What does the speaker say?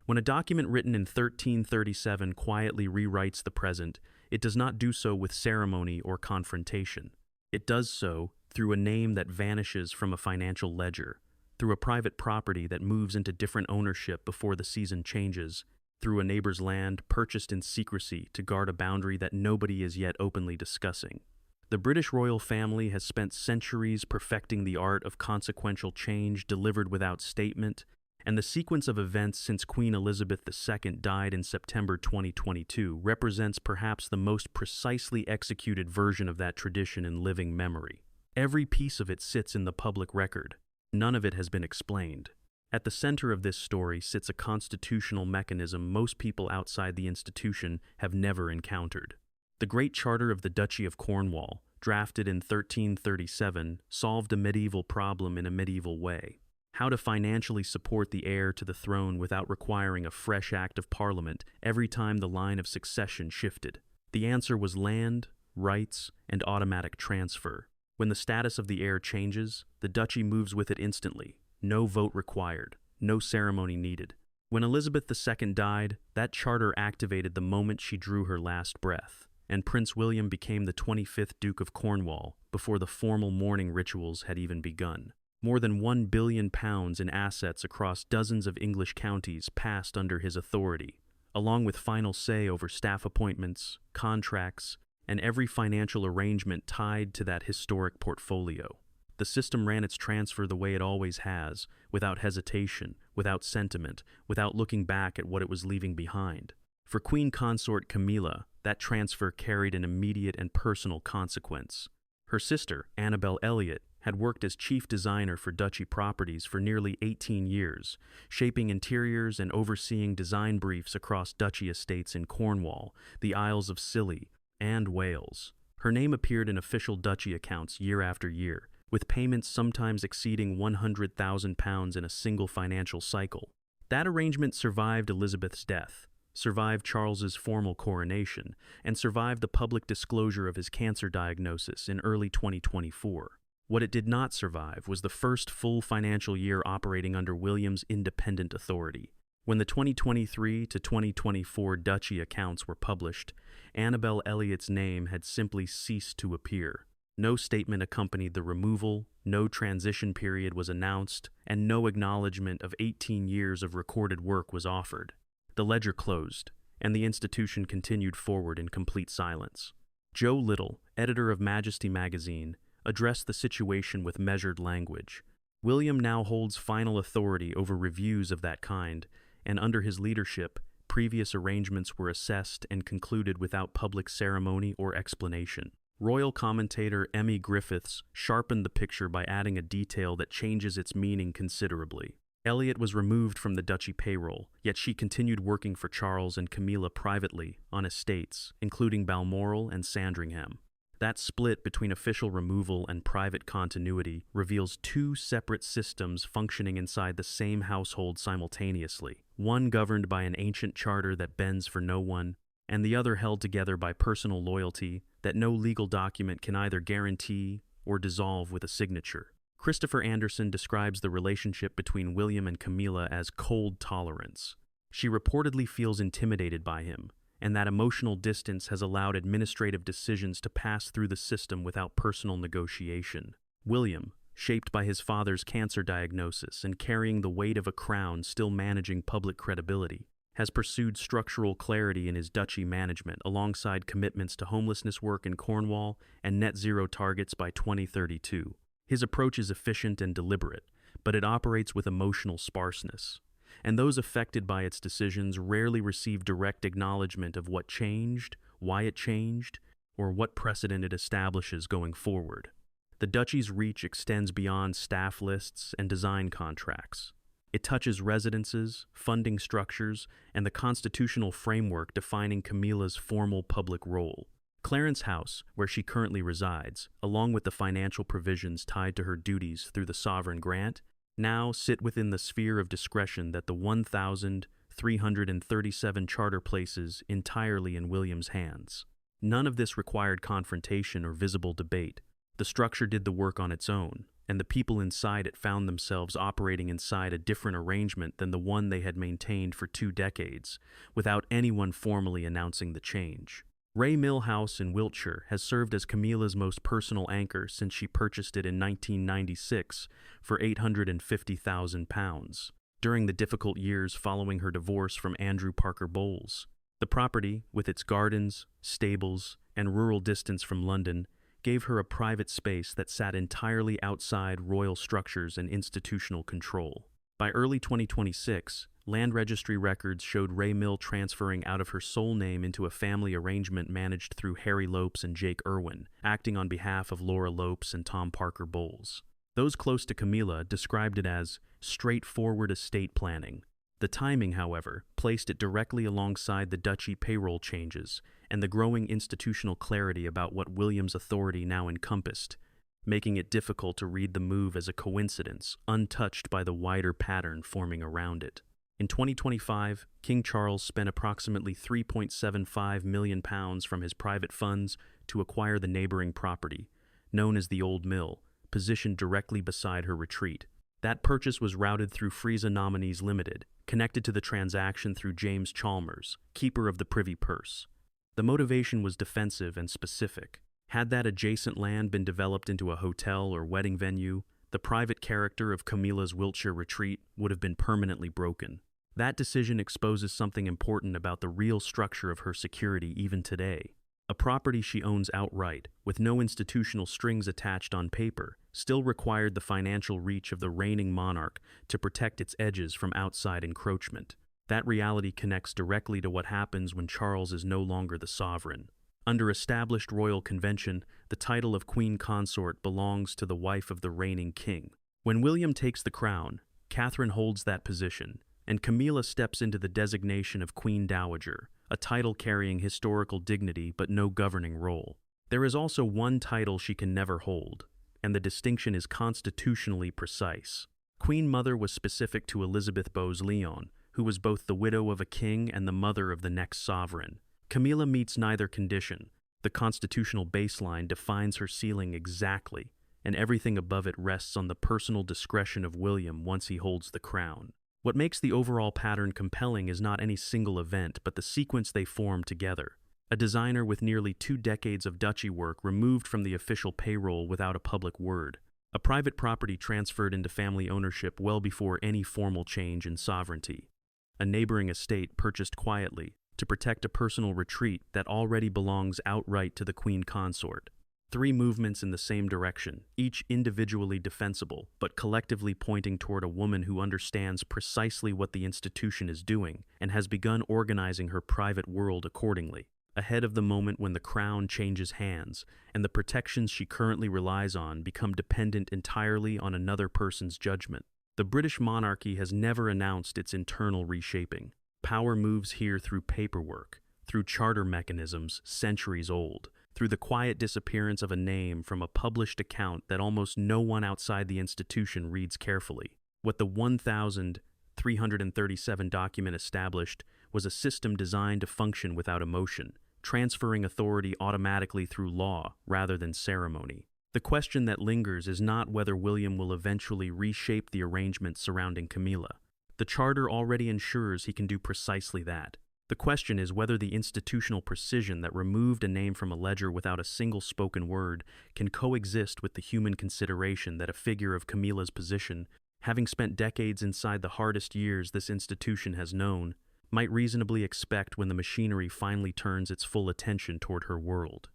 When a document written in 1337 quietly rewrites the present, it does not do so with ceremony or confrontation. It does so through a name that vanishes from a financial ledger, through a private property that moves into different ownership before the season changes, through a neighbor's land purchased in secrecy to guard a boundary that nobody is yet openly discussing. The British royal family has spent centuries perfecting the art of consequential change delivered without statement, and the sequence of events since Queen Elizabeth II died in September 2022 represents perhaps the most precisely executed version of that tradition in living memory. Every piece of it sits in the public record. None of it has been explained. At the center of this story sits a constitutional mechanism most people outside the institution have never encountered. The Great Charter of the Duchy of Cornwall, drafted in 1337, solved a medieval problem in a medieval way: how to financially support the heir to the throne without requiring a fresh act of parliament every time the line of succession shifted. The answer was land, rights, and automatic transfer. When the status of the heir changes, the duchy moves with it instantly. No vote required, no ceremony needed. When Elizabeth II died, that charter activated the moment she drew her last breath, and Prince William became the 25th Duke of Cornwall before the formal mourning rituals had even begun. More than £1 billion in assets across dozens of English counties passed under his authority, along with final say over staff appointments, contracts, and every financial arrangement tied to that historic portfolio. The system ran its transfer the way it always has, without hesitation, without sentiment, without looking back at what it was leaving behind. For Queen Consort Camilla, that transfer carried an immediate and personal consequence. Her sister, Annabelle Elliot, had worked as chief designer for duchy properties for nearly 18 years, shaping interiors and overseeing design briefs across duchy estates in Cornwall, the Isles of Scilly, and Wales. Her name appeared in official duchy accounts year after year, with payments sometimes exceeding £100,000 in a single financial cycle. That arrangement survived Elizabeth's death, survived Charles's formal coronation, and survived the public disclosure of his cancer diagnosis in early 2024. What it did not survive was the first full financial year operating under William's independent authority. When the 2023 to 2024 duchy accounts were published, Annabelle Elliot's name had simply ceased to appear. No statement accompanied the removal, no transition period was announced, and no acknowledgement of 18 years of recorded work was offered. The ledger closed, and the institution continued forward in complete silence. Joe Little, editor of Majesty magazine, addressed the situation with measured language. William now holds final authority over reviews of that kind, and under his leadership, previous arrangements were assessed and concluded without public ceremony or explanation. Royal commentator Emmy Griffiths sharpened the picture by adding a detail that changes its meaning considerably. Elliot was removed from the duchy payroll, yet she continued working for Charles and Camilla privately on estates, including Balmoral and Sandringham. That split between official removal and private continuity reveals two separate systems functioning inside the same household simultaneously, one governed by an ancient charter that bends for no one, and the other held together by personal loyalty that no legal document can either guarantee or dissolve with a signature. Christopher Anderson describes the relationship between William and Camilla as cold tolerance. She reportedly feels intimidated by him, and that emotional distance has allowed administrative decisions to pass through the system without personal negotiation. William, shaped by his father's cancer diagnosis and carrying the weight of a crown still managing public credibility, has pursued structural clarity in his duchy management alongside commitments to homelessness work in Cornwall and net zero targets by 2032. His approach is efficient and deliberate, but it operates with emotional sparseness, and those affected by its decisions rarely receive direct acknowledgement of what changed, why it changed, or what precedent it establishes going forward. The duchy's reach extends beyond staff lists and design contracts. It touches residences, funding structures, and the constitutional framework defining Camilla's formal public role. Clarence House, where she currently resides, along with the financial provisions tied to her duties through the sovereign grant, now sit within the sphere of discretion that the 1,337 charter places entirely in William's hands. None of this required confrontation or visible debate. The structure did the work on its own, and the people inside it found themselves operating inside a different arrangement than the one they had maintained for 2 decades, without anyone formally announcing the change. Ray Mill House in Wiltshire has served as Camilla's most personal anchor since she purchased it in 1996 for £850,000, during the difficult years following her divorce from Andrew Parker Bowles. The property, with its gardens, stables, and rural distance from London, gave her a private space that sat entirely outside royal structures and institutional control. By early 2026, land registry records showed Ray Mill transferring out of her sole name into a family arrangement managed through Harry Lopes and Jake Irwin, acting on behalf of Laura Lopes and Tom Parker Bowles. Those close to Camilla described it as straightforward estate planning. The timing, however, placed it directly alongside the Duchy payroll changes and the growing institutional clarity about what William's authority now encompassed, making it difficult to read the move as a coincidence, untouched by the wider pattern forming around it. In 2025, King Charles spent approximately £3.75 million from his private funds to acquire the neighboring property, known as the Old Mill, positioned directly beside her retreat. That purchase was routed through Frieza Nominees Limited, connected to the transaction through James Chalmers, keeper of the Privy Purse. The motivation was defensive and specific. Had that adjacent land been developed into a hotel or wedding venue, the private character of Camilla's Wiltshire retreat would have been permanently broken. That decision exposes something important about the real structure of her security even today. A property she owns outright, with no institutional strings attached on paper, still required the financial reach of the reigning monarch to protect its edges from outside encroachment. That reality connects directly to what happens when Charles is no longer the sovereign. Under established royal convention, the title of Queen Consort belongs to the wife of the reigning king. When William takes the crown, Catherine holds that position, and Camilla steps into the designation of Queen Dowager, a title carrying historical dignity but no governing role. There is also one title she can never hold, and the distinction is constitutionally precise. Queen Mother was specific to Elizabeth Bowes-Lyon, who was both the widow of a king and the mother of the next sovereign. Camilla meets neither condition. The constitutional baseline defines her ceiling exactly, and everything above it rests on the personal discretion of William once he holds the crown. What makes the overall pattern compelling is not any single event, but the sequence they form together. A designer with nearly 2 decades of duchy work removed from the official payroll without a public word. A private property transferred into family ownership well before any formal change in sovereignty. A neighboring estate purchased quietly to protect a personal retreat that already belongs outright to the Queen Consort. 3 movements in the same direction, each individually defensible, but collectively pointing toward a woman who understands precisely what the institution is doing and has begun organizing her private world accordingly, ahead of the moment when the crown changes hands and the protections she currently relies on become dependent entirely on another person's judgment. The British monarchy has never announced its internal reshaping. Power moves here through paperwork, through charter mechanisms centuries old, through the quiet disappearance of a name from a published account that almost no one outside the institution reads carefully. What the 1337 document established was a system designed to function without emotion, transferring authority automatically through law rather than ceremony. The question that lingers is not whether William will eventually reshape the arrangements surrounding Camilla. The charter already ensures he can do precisely that. The question is whether the institutional precision that removed a name from a ledger without a single spoken word can coexist with the human consideration that a figure of Camilla's position, having spent decades inside the hardest years this institution has known, might reasonably expect when the machinery finally turns its full attention toward her world.